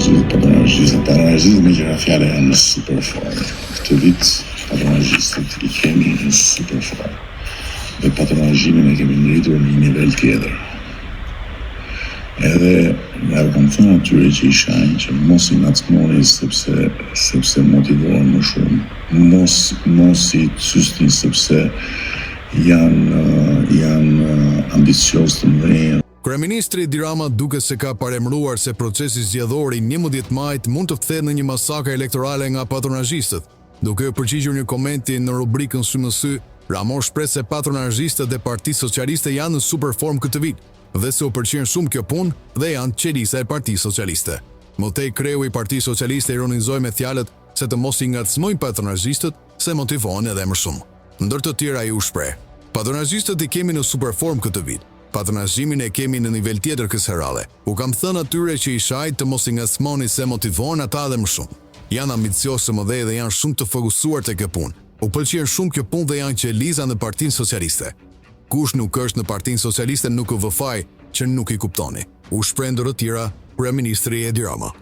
Patronazhistët me gjëra fjale janë në superform. Këtë vit patronazhistët I kemi në superform. Dhe patronazhimin e kemi ngritur në një nivel tjetër. Edhe nga kam thënë atyre që I shajnë që mos I ngacmoni sepse motivohen më shumë, mos I cystin sepse janë ambicios të mëdhenj. Kryeministri Edi Rama duke se ka paremruar se procesi zgjedhor I 11 majit mund të kthehet në një masakër elektorale nga patronazhistët. Duke u përgjigjur një komenti në rubrikën SMS, Rama shpreh se patronazhistët e Partisë Socialiste janë në superform këtë vit dhe se u pëlqen shumë kjo punë dhe janë qelisa e Partisë Socialiste. Më tej kreu I Partisë Socialiste ironizoi me fjalët se të mos I ngacmojnë patronazhistët se motivohen edhe më shumë. Ndër të tjera ai u shpreh: patronazhistët I kemi në superform këtë vit. Patronazhimin e kemi në nivel tjetër kësaj. U kam thënë atyre që I shajt të mos I ngacmoni se motivohen ata edhe më shumë. Janë ambiciosë mëdhej dhe janë shumë të fokusuar te kjo punë. U pëlqen shumë kjo punë dhe janë qeliza në Partinë Socialiste. Kush nuk është në Partinë Socialiste nuk u vë faj që nuk I kuptoni. U shpreh ndër të tjera kryeministri Edi Rama.